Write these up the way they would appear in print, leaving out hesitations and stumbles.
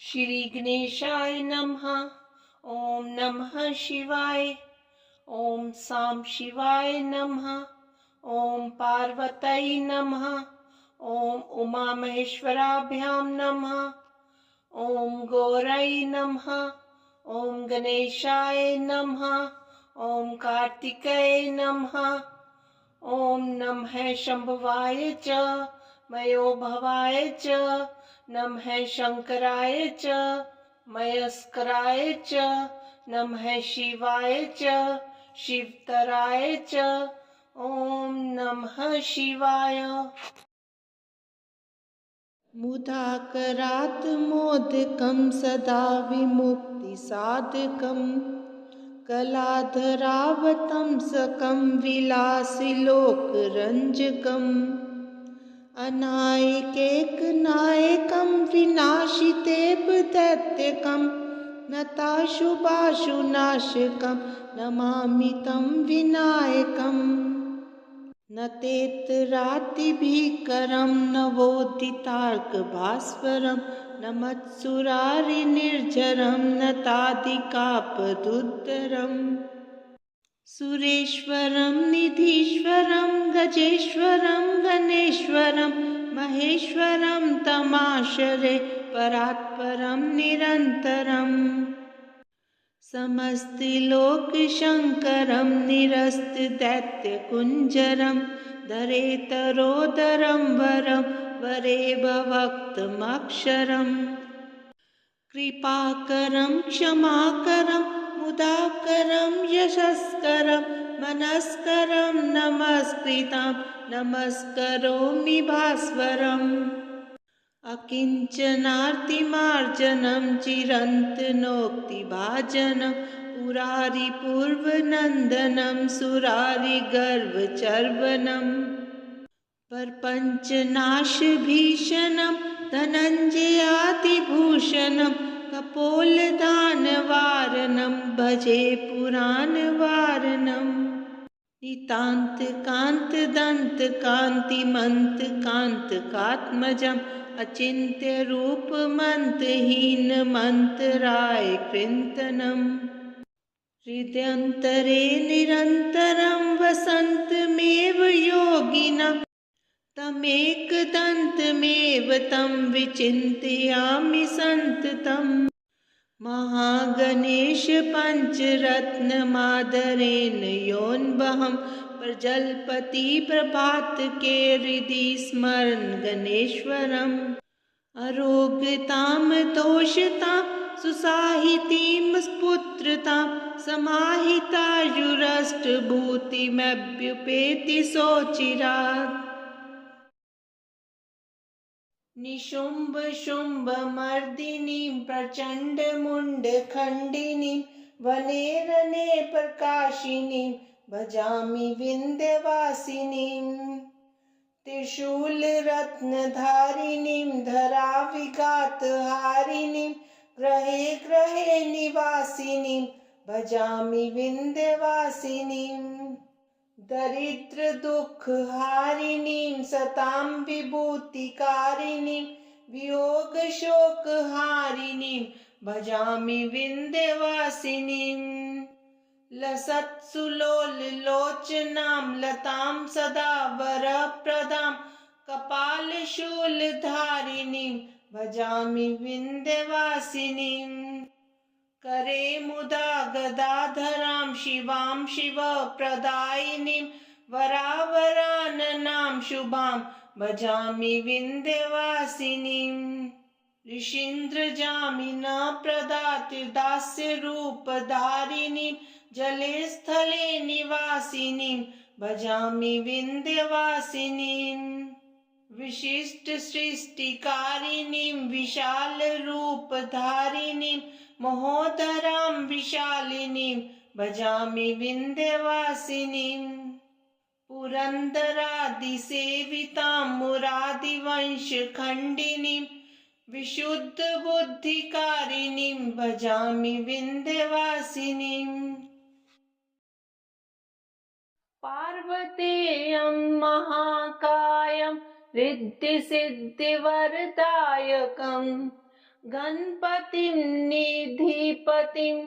श्री गणेशाय नमः। ओम नमः शिवाय। ओम सां शिवाय नमः। ओम पार्वत्यै नमः। ओम उमा महेश्वराभ्यां नमः। ओम गौरै नमः। ओम गणेशाय नमः। ओम कार्तिकेय नमः। ओम नमः शंभवाय च मयोभवाय च नमः शंकराय च मयस्कराय च नमः शिवाय च शिवतराय च। ओम नमः शिवाय। मुदाकरात् मोदकं सदा विमुक्तिसाधकं कलाधरावतंसकं विलासिलोकरञ्जकम् अनायकैकनायकं विनाशितेव दैत्यकं नताशुभाशुनाशकं नमामि तं विनायकम्। नतेतरातिभीकरं नवोदितार्कभास्वरं नमत्सुरारिनिर्झरं नतादिकापदुद्धरम् सुरेश्वरं निधीश्वरं गजेश्वरं गणेश्वरं महेश्वरं तमाश्रये परात्परं निरन्तरम् समस्तिलोकशङ्करं निरस्तदैत्यकुञ्जरं धरेतरोदरं वरं वरेभवक्तमक्षरम् कृपाकरं क्षमाकरं मुदाकरं यशस्करं मनस्करं नमस्कृतं नमस्करोमि भास्वरम् अकिञ्चनार्तिमार्जनं चिरन्तनोक्तिभाजनं पुरारिपूर्वनन्दनं सुरारिगर्वचर्वणम् प्रपञ्चनाशभीषणं धनञ्जयातिभूषणं कपोलदानवारणं भजे पुराणवारणम् नितान्तकान्तदन्तकान्तिमन्तकान्तकात्मजम् अचिन्त्यरूपमन्तहीनमन्तरायकृन्तनम् हृदयन्तरे निरन्तरं वसन्तमेव योगिनं तमेकदन्तमेव तं विचिन्तयामि सन्ततम् महागणेशपञ्चरत्नमादरेण योऽन्वहं प्रजल्पति प्रभातके हृदि स्मरन् गणेश्वरम् अरोगतां तोषतां सुसाहितीं स्फुत्रतां समाहितायुरष्टभूतिमभ्युपेति सोचिरात् निशुम्भशुम्भमर्दिनीं प्रचण्डमुण्डखण्डिनीं वने रणे प्रकाशिनीं भजामि विन्ध्यवासिनीं त्रिशूलरत्नधारिणीं धराविघातहारिणीं ग्रहे ग्रहे निवासिनीं भजामि विन्ध्यवासिनीं दरिद्रदुःखहारिणीं सतां विभूतिकारिणीं वियोगशोकहारिणीं भजामि विन्ध्यवासिनीं लसत्सुलोललोचनां लतां सदा वरप्रदां कपालशूलधारिणीं भजामि विन्ध्यवासिनीं करे मुदा गदाधरां शिवां शिवप्रदायिनीं वरावराननां शुभां भजामि विन्ध्यवासिनीं ऋषीन्द्रजामिनप्रदातिर्दास्यरूपधारिणीं जले स्थले निवासिनीं भजामि विन्ध्यवासिनीं विशिष्टसृष्टिकारिणीं विशालरूपधारिणीं महोदरां विशालिनीं भजामि विन्ध्यवासिनीं पुरन्दरादिसेवितां मुरादिवंशखण्डिनीं विशुद्धबुद्धिकारिणीं भजामि विन्ध्यवासिनीं पार्वतेयं महाकायं रिद्धिसिद्धिवरदायकं गणपतिं निधिपतिं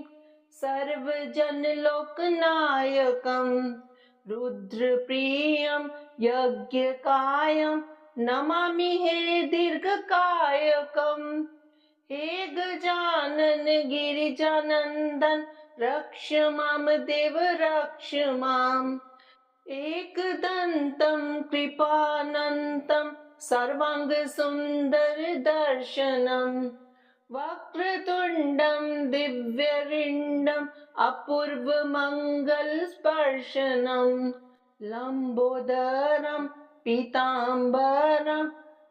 सर्वजनलोकनायकं रुद्रप्रियं यज्ञकायं नमामि हे दीर्घकायकम्। हे गजानन गिरिजानन्दन रक्ष मां देव रक्ष माम्। एकदन्तं कृपानन्तं सर्वाङ्गसुन्दरदर्शनम् वक्रतुण्डं दिव्यरिण्डम् अपूर्वमङ्गलस्पर्शनम् लम्बोदरं पीताम्बरं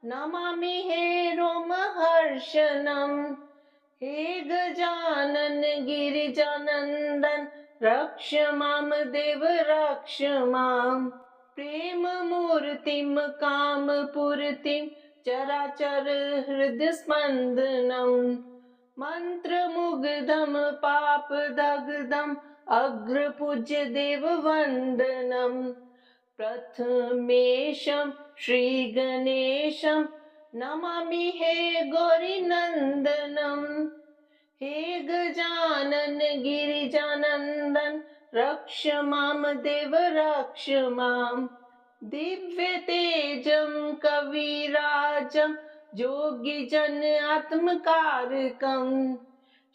नमामि हे रोमहर्षणम्। हे गजानन गिरिजानन्दन रक्ष मां देव रक्ष माम्। प्रेममूर्तिं कामपूर्तिं चराचर हृदयस्पन्दनं मन्त्रमुग्धं पापदग्धम् अग्रपूज्य देववन्दनम्। प्रथमेशं श्रीगणेशं नमामि हे गौरीनन्दनम्। हे गजानन गिरिजानन्दन रक्ष मां देव रक्ष माम्। दिव्यतेजं कविराजं योगिजन आत्मकारकं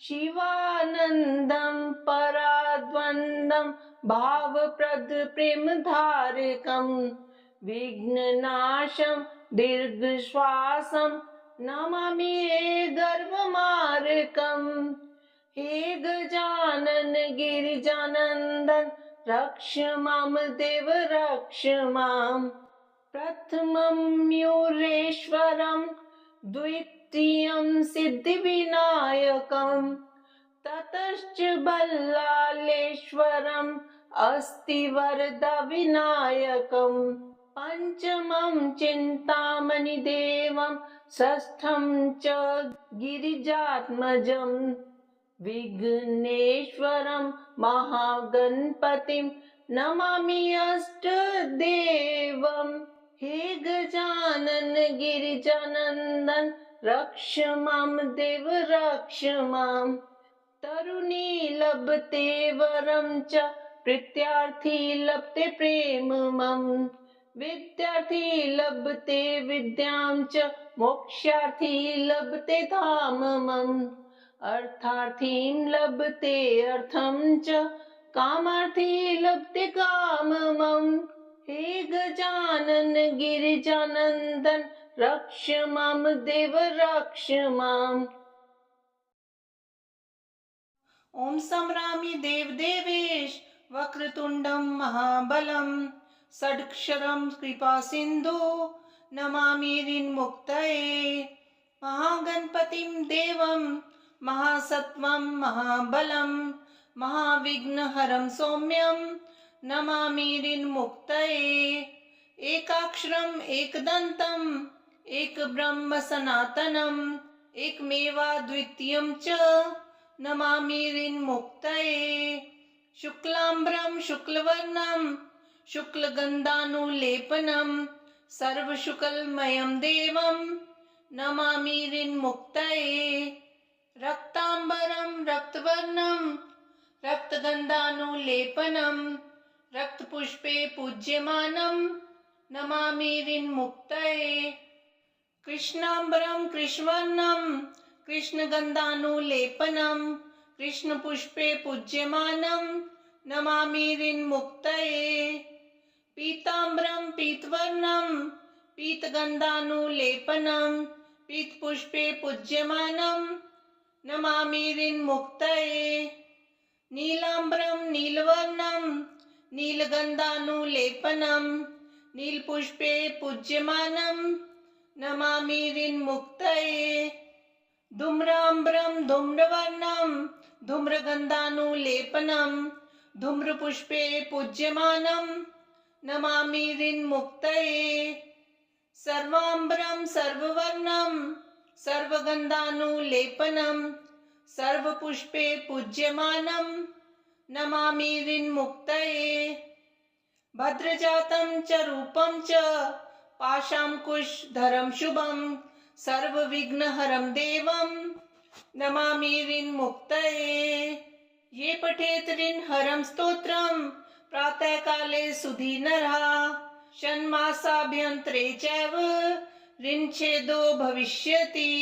शिवानन्दं पराद्वन्द्वं भावप्रद प्रेमधारकं विघ्ननाशं दीर्घश्वासं नमामि हे गर्वमारकम्। हे गजानन गिरिजानन्दन रक्ष मां देव रक्ष माम्। प्रथमं मयूरेश्वरं द्वितीयं सिद्धिविनायकं ततश्च बल्लालेश्वरम् अस्तिवरदविनायकं पञ्चमं चिन्तामणिदेवं षष्ठं च गिरिजात्मजम् विघ्नेश्वरं महागणपतिं नमामि अष्टदेवम्। हे गजानन गिरिजानन्दन रक्ष मां देव रक्ष माम्। तरुणी लभते वरं च प्रीत्यार्थी लभते प्रेममम् विद्यार्थी लभते विद्यां च मोक्षार्थी लभते धाममम्। अर्थार्थीं लभते अर्थं च कामार्थी लभते काममम्। हे गजानन गिरिजानन्दन रक्ष मां देव रक्ष माम्। ॐ संरामि देवदेवेश वक्रतुण्डं महाबलं षडक्षरं कृपासिन्धु नमामि ऋन्मुक्तये। महागणपतिं देवं महासत्वं महाबलं महाविघ्नहरं सौम्यं नमामि ऋन्मुक्तये। एकाक्षरम् एकदन्तम् एकब्रह्म सनातनम् एकमेवाद्वितीयं च नमामि ऋन्मुक्तये। शुक्लाम्बरं शुक्लवर्णं शुक्लगन्धानुलेपनं सर्वशुक्लमयं देवं नमामि ऋन्मुक्तये। रक्ताम्बरं रक्तवर्णं रक्तगन्धानुलेपनं रक्तपुष्पे पूज्यमानं नमामि ऋन्मुक्तये। कृष्णाम्बरं कृष्णवर्णं कृष्णगन्धानुलेपनं कृष्णपुष्पे पूज्यमानं नमामि ऋन्मुक्तये। पीताम्बरं पीतवर्णं पीतगन्धानुलेपनं पीतपुष्पे पूज्यमानं नमामि ऋन्मुक्तये। नीलाम्बरं नीलवर्णं नीलगन्धानुलेपनं नीलपुष्पे पूज्यमानं नमामि ऋन्मुक्तये। धूम्राम्बरं धूम्रवर्णं धूम्रगन्धानुलेपनं धूम्रपुष्पे पूज्यमानं नमामि ऋन्मुक्तये। सर्वाम्बरं सर्ववर्णं सर्वगन्धानुलेपनं सर्वपुष्पे पूज्यमानं नमामि ऋन्मुक्तये। भद्रजातं च रूपं च पाशाङ्कुशधरं शुभं सर्वविघ्नहरं देवं नमामि ऋन्मुक्तये। ये पठेत् ऋन्हरं स्तोत्रं प्रातःकाले सुधीनरः षण्मासाभ्यन्तरे चैव ऋन्छेदो भविष्यति।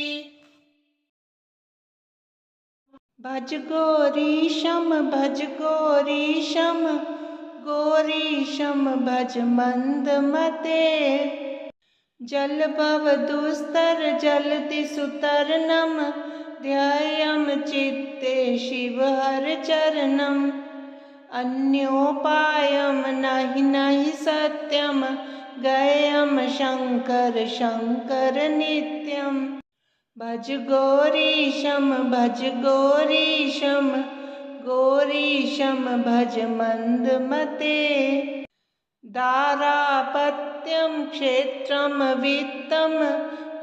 भज गौरीशं भज गौरीशं गौरीशं भज मन्दमते। जलभवदुस्तर जलधिसुतर्णं ध्येयं चित्ते शिवहरचरणम्। अन्योपायं नहि सत्यं ज्ञेयं शङ्कर शङ्कर नित्यम्। भज गौरीशं गौरीशं भज मन्दमते। दारापत्यं क्षेत्रं वित्तं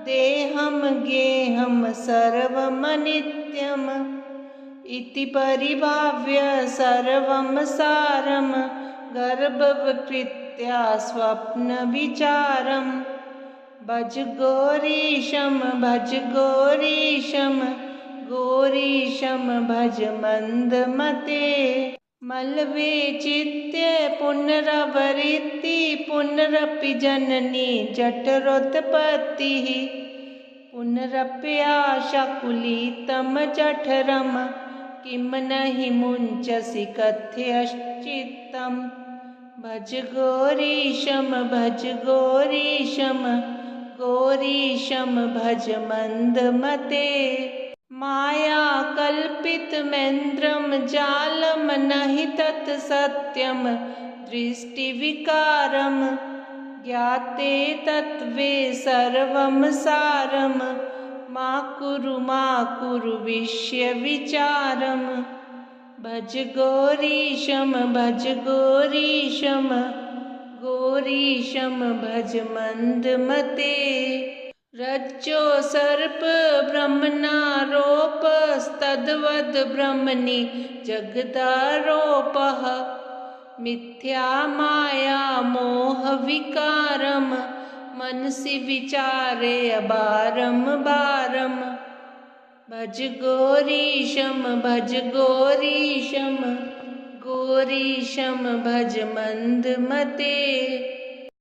देहं गेहं सर्वमनित्यम्। इति परिभाव्य सर्वं सारं गर्भवकृत्या स्वप्नविचारम्। भज गौरीशं गौरीशं भज मन्दमते। मल्वे चित्ते पुनरवृत्ति पुनरपि जननी जठरोत्पत्तिः। पुनरप्याशाकुलितं जठरं किं नहि मुञ्चसि कथयश्चित्तम्। भज गौरीशं गौरीशं भज मन्दमते। मायाकल्पितमेन्द्रं जालं नहि तत् सत्यं दृष्टिविकारम्। ज्ञाते तत्त्वे सर्वं सारं मा कुरु विषयविचारम्। भज गौरीशं गौरीशं भज मन्दमते। रज्जो सर्प ब्रह्मणारोपस्तद्वद् ब्रह्मणि जगदारोपः। मिथ्या माया मोहविकारं मनसि विचारेय बारं बारम्। भज गौरीशं गौरीशं भज मन्दमते।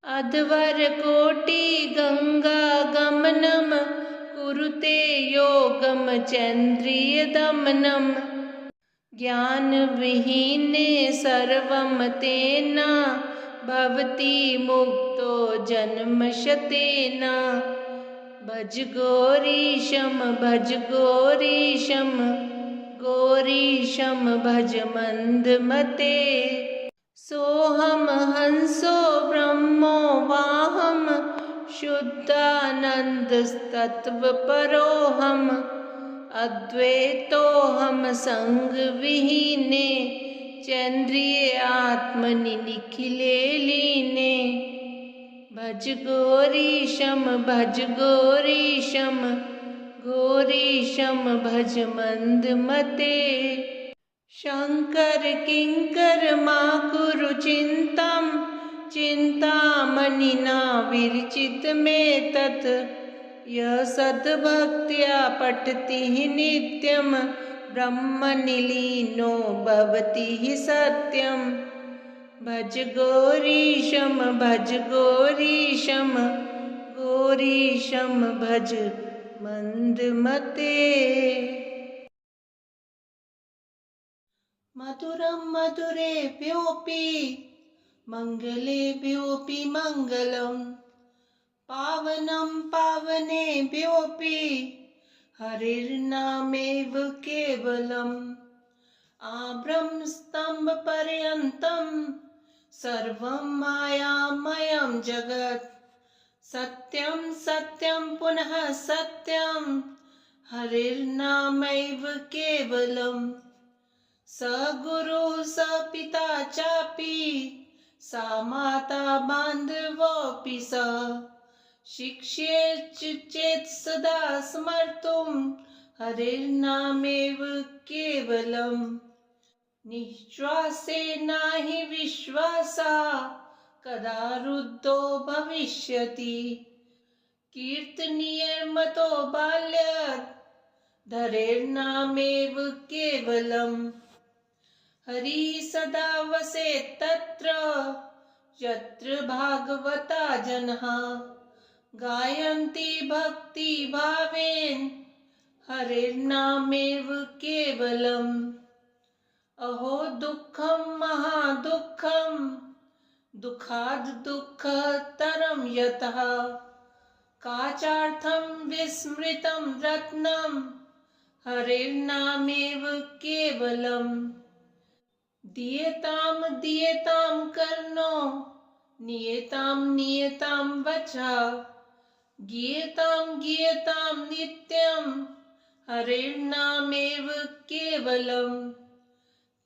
अध्वरकोटि गङ्गा गमनं कुरुते योगं चन्द्रियदमनं। ज्ञानविहीने सर्वं तेन भवति मुक्तो जन्मशतेन। भज गौरीशं गौरीशं भज मन्दमते। सोऽहं हंसो ब्रह्मो वाहं शुद्धानन्दस्तत्त्वपरोऽहम्। अद्वैतोऽहं सङ्गविहीने चन्द्रिये आत्मनि निखिले लीने। भज गौरीशं गौरीशं भज मन्दमते। शङ्कर किङ्कर मा कुरु चिन्तामणिना विरचितमेतत्। यः सद्भक्त्या पठति नित्यं ब्रह्मनिलीनो भवति सत्यम्। भज गौरीशं गौरीशं भज मन्दमते। मधुरं मधुरेभ्योऽपि मङ्गलेभ्योऽपि मङ्गलम्। पावनं पावनेभ्योऽपि हरिर्नामेव केवलम्। आब्रह्मस्तम्भपर्यन्तं सर्वं मायामयं जगत्। सत्यं सत्यं पुनः सत्यं हरिर्नामैव केवलम्। स गुरुः स पिता चापि सा माता बान्धवोऽपि स। शिक्षेत् चेत् सदा स्मर्तुं हरिर्नामेव केवलम्। निःश्वासे नहि विश्वासः कदा रुद्धो भविष्यति। कीर्तनीयर्मतो बाल्यात् धरेर्नामेव केवलम्। हरिः सदा वसेत् तत्र यत्र भागवता जनाः गायन्ति भक्तिभावेन हरेर्नामेव केवलम्। अहो दुःखं महादुःखं दुःखाद् दुःखतरं यतः काचार्थं विस्मृतं रत्नं हरेर्नामेव केवलम्। दीयतां दीयतां कर्णो नीयतां नीयतां वचः गीयतां गीयतां नित्यं हरेर्नामेव केवलम्।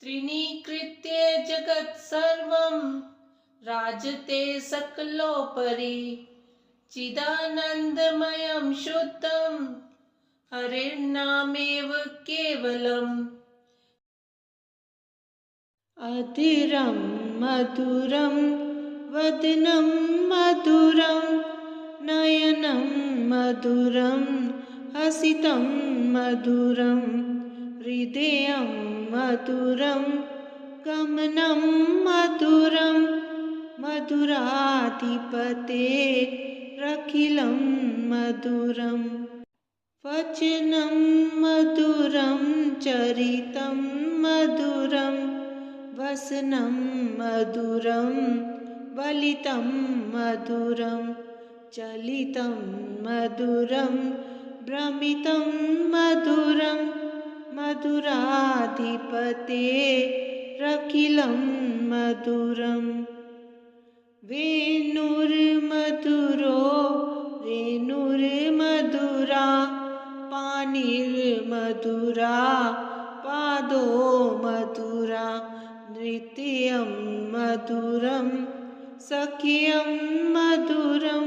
त्रिणीकृत्य जगत् सर्वं राजते सकलोपरि चिदानन्दमयं शुद्धं हरेर्नामेव केवलम्। अधीरं मधुरं वदनं मधुरं नयनं मधुरं हसितं मधुरं हृदयं मधुरं गमनं मधुरं मधुराधिपतेरखिलं मधुरं वचनं मधुरं चरितं मधुरं वसनं मधुरं वलितं मधुरं चलितं मधुरं भ्रमितं मधुरं मधुराधिपतेरखिलं मधुरम्। वेणुर्मधुरो रेणुर्मधुरा पाणिर्मधुरा पादो मधुरा नृत्यं मधुरं सख्यं मधुरं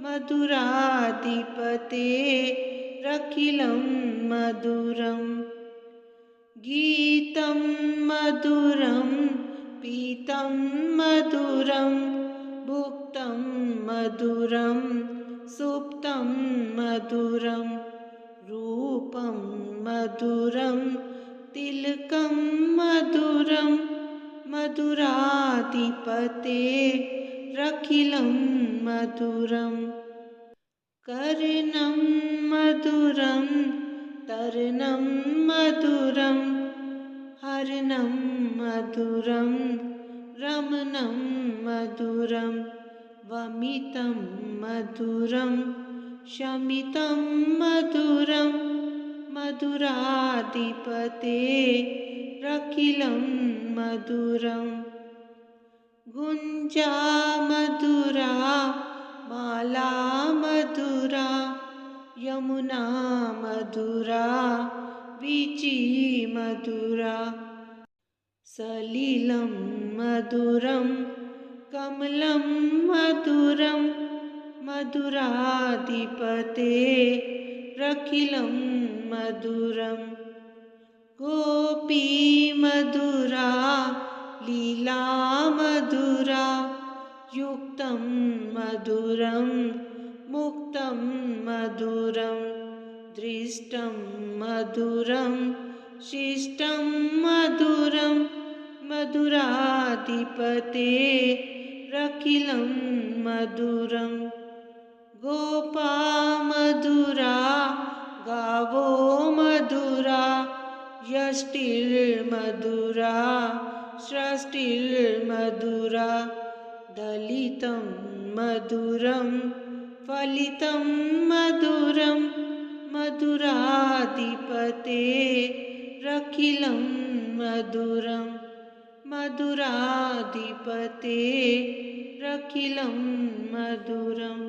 मधुराधिपतेरखिलं मधुरम्। गीतं मधुरं पीतं मधुरं भुक्तं मधुरं सुप्तं मधुरं रूपं मधुरं तिलकं मधुरं मधुराधिपतेरखिलं मधुरम्। कर्णं मधुरं तर्णं मधुरं हर्णं मधुरं रमणं मधुरं वमितं मधुरं शमितं मधुरं मधुराधिपतेरखिलं मधुरम्। गुञ्जा मधुरा माला मधुरा यमुना मधुरा वीची मधुरा सलिलं मधुरं कमलं मधुरं मधुराधिपतेरखिलं मधुरम्। गोपी मधुरा लीला मधुरा युक्तं मधुरं मुक्तं मधुरं दृष्टं मधुरं शिष्टं मधुरं मधुराधिपतेरखिलं मधुरम्। गोपा मधुरा गावो मधुरा यष्टिर्मधुरा सृष्टिर्मधुरा दलितं मधुरं फलितं मधुरं मधुराधिपतेरखिलं मधुरं मधुराधिपतेरखिलं मधुरम्।